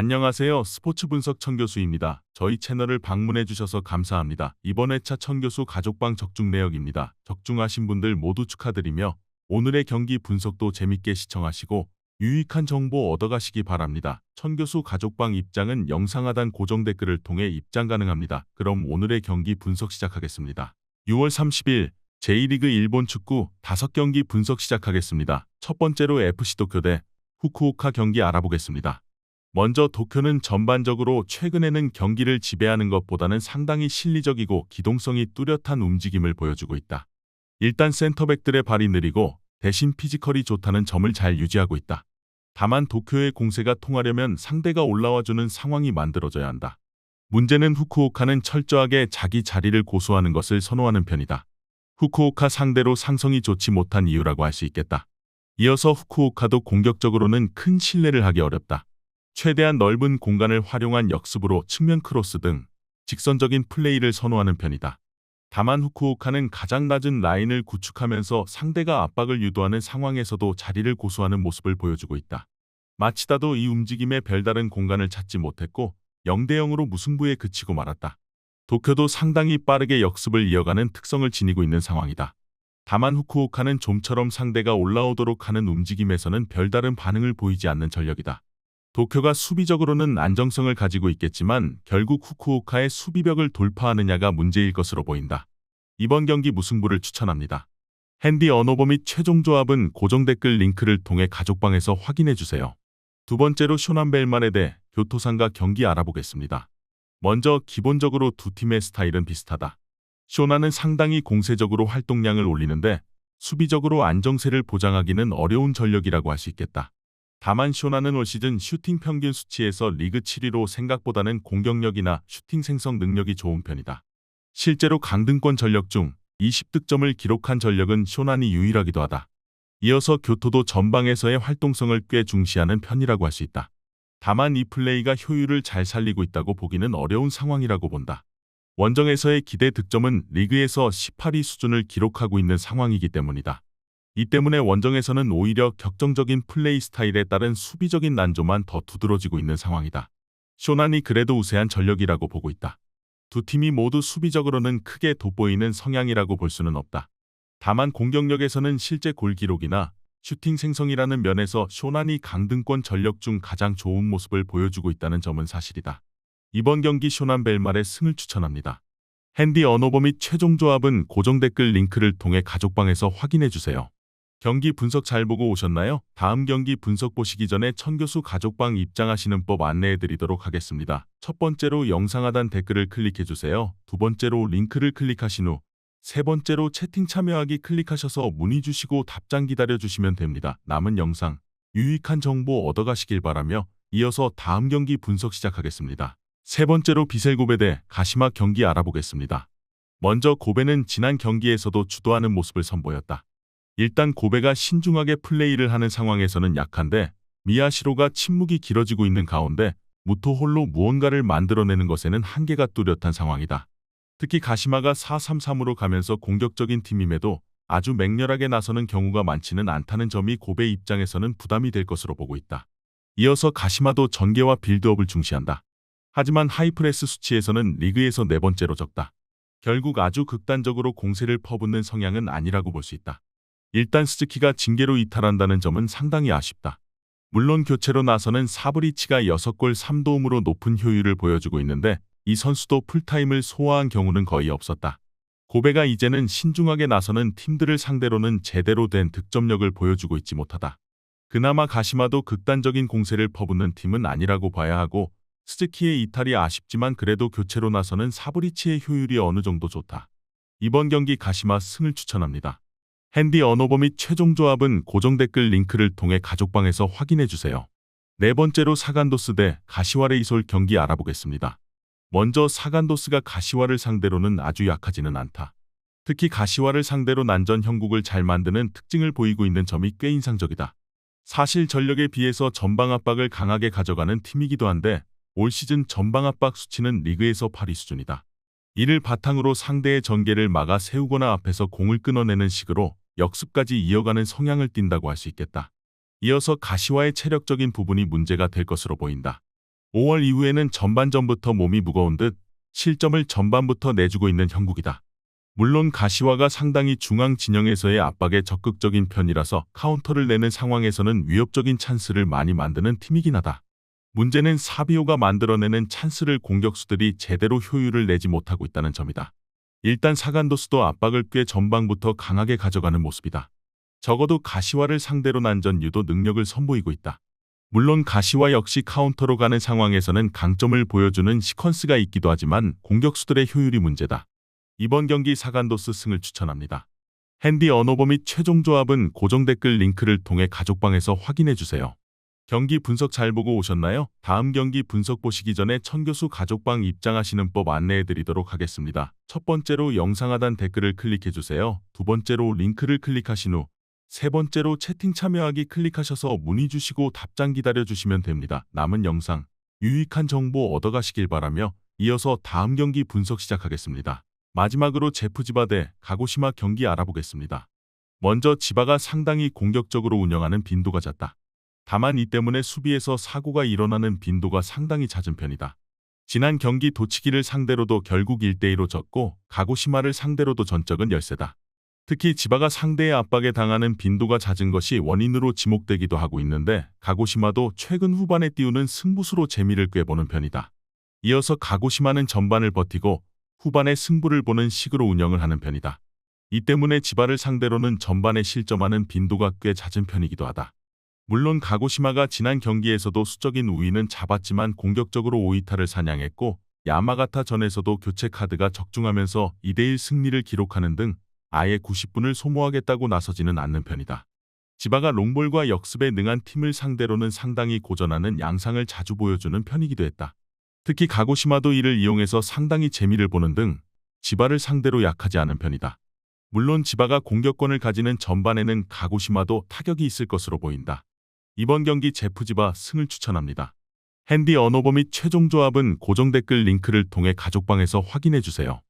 안녕하세요. 스포츠 분석 천교수입니다. 저희 채널을 방문해 주셔서 감사합니다. 이번 회차 천교수 가족방 적중 내역입니다. 적중하신 분들 모두 축하드리며 오늘의 경기 분석도 재밌게 시청하시고 유익한 정보 얻어가시기 바랍니다. 천교수 가족방 입장은 영상 하단 고정 댓글을 통해 입장 가능합니다. 그럼 오늘의 경기 분석 시작하겠습니다. 6월 30일 제1리그 일본 축구 5경기 분석 시작하겠습니다. 첫 번째로 FC 도쿄 대 후쿠오카 경기 알아보겠습니다. 먼저 도쿄는 전반적으로 최근에는 경기를 지배하는 것보다는 상당히 실리적이고 기동성이 뚜렷한 움직임을 보여주고 있다. 일단 센터백들의 발이 느리고 대신 피지컬이 좋다는 점을 잘 유지하고 있다. 다만 도쿄의 공세가 통하려면 상대가 올라와주는 상황이 만들어져야 한다. 문제는 후쿠오카는 철저하게 자기 자리를 고수하는 것을 선호하는 편이다. 후쿠오카 상대로 상성이 좋지 못한 이유라고 할 수 있겠다. 이어서 후쿠오카도 공격적으로는 큰 신뢰를 하기 어렵다. 최대한 넓은 공간을 활용한 역습으로 측면 크로스 등 직선적인 플레이를 선호하는 편이다. 다만 후쿠오카는 가장 낮은 라인을 구축하면서 상대가 압박을 유도하는 상황에서도 자리를 고수하는 모습을 보여주고 있다. 마치다도 이 움직임에 별다른 공간을 찾지 못했고 0대0으로 무승부에 그치고 말았다. 도쿄도 상당히 빠르게 역습을 이어가는 특성을 지니고 있는 상황이다. 다만 후쿠오카는 좀처럼 상대가 올라오도록 하는 움직임에서는 별다른 반응을 보이지 않는 전력이다. 도쿄가 수비적으로는 안정성을 가지고 있겠지만 결국 후쿠오카의 수비벽을 돌파하느냐가 문제일 것으로 보인다. 이번 경기 무승부를 추천합니다. 핸디 언어버 및 최종 조합은 고정 댓글 링크를 통해 가족방에서 확인해주세요. 두 번째로 쇼난 벨마레 대 교토상가 경기 알아보겠습니다. 먼저 기본적으로 두 팀의 스타일은 비슷하다. 쇼나는 상당히 공세적으로 활동량을 올리는데 수비적으로 안정세를 보장하기는 어려운 전력이라고 할 수 있겠다. 다만 쇼나는 올 시즌 슈팅 평균 수치에서 리그 7위로 생각보다는 공격력이나 슈팅 생성 능력이 좋은 편이다. 실제로 강등권 전력 중 20득점을 기록한 전력은 쇼난이 유일하기도 하다. 이어서 교토도 전방에서의 활동성을 꽤 중시하는 편이라고 할 수 있다. 다만 이 플레이가 효율을 잘 살리고 있다고 보기는 어려운 상황이라고 본다. 원정에서의 기대 득점은 리그에서 18위 수준을 기록하고 있는 상황이기 때문이다. 이 때문에 원정에서는 오히려 격정적인 플레이 스타일에 따른 수비적인 난조만 더 두드러지고 있는 상황이다. 쇼난이 그래도 우세한 전력이라고 보고 있다. 두 팀이 모두 수비적으로는 크게 돋보이는 성향이라고 볼 수는 없다. 다만 공격력에서는 실제 골 기록이나 슈팅 생성이라는 면에서 쇼난이 강등권 전력 중 가장 좋은 모습을 보여주고 있다는 점은 사실이다. 이번 경기 쇼난 벨말의 승을 추천합니다. 핸디 언어버 및 최종 조합은 고정 댓글 링크를 통해 가족방에서 확인해주세요. 경기 분석 잘 보고 오셨나요? 다음 경기 분석 보시기 전에 천교수 가족방 입장하시는 법 안내해드리도록 하겠습니다. 첫 번째로 영상 하단 댓글을 클릭해주세요. 두 번째로 링크를 클릭하신 후 세 번째로 채팅 참여하기 클릭하셔서 문의 주시고 답장 기다려주시면 됩니다. 남은 영상 유익한 정보 얻어가시길 바라며 이어서 다음 경기 분석 시작하겠습니다. 세 번째로 비셀 고베 대 가시마 경기 알아보겠습니다. 먼저 고베는 지난 경기에서도 주도하는 모습을 선보였다. 일단 고베가 신중하게 플레이를 하는 상황에서는 약한데 미야시로가 침묵이 길어지고 있는 가운데 무토 홀로 무언가를 만들어내는 것에는 한계가 뚜렷한 상황이다. 특히 가시마가 4-3-3으로 가면서 공격적인 팀임에도 아주 맹렬하게 나서는 경우가 많지는 않다는 점이 고베 입장에서는 부담이 될 것으로 보고 있다. 이어서 가시마도 전개와 빌드업을 중시한다. 하지만 하이프레스 수치에서는 리그에서 네 번째로 적다. 결국 아주 극단적으로 공세를 퍼붓는 성향은 아니라고 볼 수 있다. 일단 스즈키가 징계로 이탈한다는 점은 상당히 아쉽다. 물론 교체로 나서는 사브리치가 6골 3도움으로 높은 효율을 보여주고 있는데 이 선수도 풀타임을 소화한 경우는 거의 없었다. 고베가 이제는 신중하게 나서는 팀들을 상대로는 제대로 된 득점력을 보여주고 있지 못하다. 그나마 가시마도 극단적인 공세를 퍼붓는 팀은 아니라고 봐야 하고 스즈키의 이탈이 아쉽지만 그래도 교체로 나서는 사브리치의 효율이 어느 정도 좋다. 이번 경기 가시마 승을 추천합니다. 핸디 언어버 및 최종 조합은 고정 댓글 링크를 통해 가족방에서 확인해주세요. 네 번째로 사간도스 대 가시와 레이솔 경기 알아보겠습니다. 먼저 사간도스가 가시와를 상대로는 아주 약하지는 않다. 특히 가시와를 상대로 난전 형국을 잘 만드는 특징을 보이고 있는 점이 꽤 인상적이다. 사실 전력에 비해서 전방 압박을 강하게 가져가는 팀이기도 한데 올 시즌 전방 압박 수치는 리그에서 8위 수준이다. 이를 바탕으로 상대의 전개를 막아 세우거나 앞에서 공을 끊어내는 식으로 역습까지 이어가는 성향을 띈다고 할 수 있겠다. 이어서 가시와의 체력적인 부분이 문제가 될 것으로 보인다. 5월 이후에는 전반전부터 몸이 무거운 듯 실점을 전반부터 내주고 있는 형국이다. 물론 가시화가 상당히 중앙 진영에서의 압박에 적극적인 편이라서 카운터를 내는 상황에서는 위협적인 찬스를 많이 만드는 팀이긴 하다. 문제는 사비오가 만들어내는 찬스를 공격수들이 제대로 효율을 내지 못하고 있다는 점이다. 일단 사간도스도 압박을 꽤 전방부터 강하게 가져가는 모습이다. 적어도 가시화를 상대로 난전 유도 능력을 선보이고 있다. 물론 가시화 역시 카운터로 가는 상황에서는 강점을 보여주는 시퀀스가 있기도 하지만 공격수들의 효율이 문제다. 이번 경기 사간도스 승을 추천합니다. 핸디 언어버 및 최종 조합은 고정 댓글 링크를 통해 가족방에서 확인해주세요. 경기 분석 잘 보고 오셨나요? 다음 경기 분석 보시기 전에 천교수 가족방 입장하시는 법 안내해드리도록 하겠습니다. 첫 번째로 영상 하단 댓글을 클릭해주세요. 두 번째로 링크를 클릭하신 후 세 번째로 채팅 참여하기 클릭하셔서 문의 주시고 답장 기다려주시면 됩니다. 남은 영상 유익한 정보 얻어가시길 바라며 이어서 다음 경기 분석 시작하겠습니다. 마지막으로 제프지바 대 가고시마 경기 알아보겠습니다. 먼저 지바가 상당히 공격적으로 운영하는 빈도가 잦다. 다만 이 때문에 수비에서 사고가 일어나는 빈도가 상당히 잦은 편이다. 지난 경기 도치기를 상대로도 결국 1대2로 졌고 가고시마를 상대로도 전적은 열세다. 특히 지바가 상대의 압박에 당하는 빈도가 잦은 것이 원인으로 지목되기도 하고 있는데 가고시마도 최근 후반에 띄우는 승부수로 재미를 꿰보는 편이다. 이어서 가고시마는 전반을 버티고 후반에 승부를 보는 식으로 운영을 하는 편이다. 이 때문에 지바를 상대로는 전반에 실점하는 빈도가 꽤 잦은 편이기도 하다. 물론 가고시마가 지난 경기에서도 수적인 우위는 잡았지만 공격적으로 오이타를 사냥했고 야마가타 전에서도 교체 카드가 적중하면서 2대1 승리를 기록하는 등 아예 90분을 소모하겠다고 나서지는 않는 편이다. 지바가 롱볼과 역습에 능한 팀을 상대로는 상당히 고전하는 양상을 자주 보여주는 편이기도 했다. 특히 가고시마도 이를 이용해서 상당히 재미를 보는 등 지바를 상대로 약하지 않은 편이다. 물론 지바가 공격권을 가지는 전반에는 가고시마도 타격이 있을 것으로 보인다. 이번 경기 제프지바 승을 추천합니다. 핸디 언어버 및 최종 조합은 고정 댓글 링크를 통해 가족방에서 확인해주세요.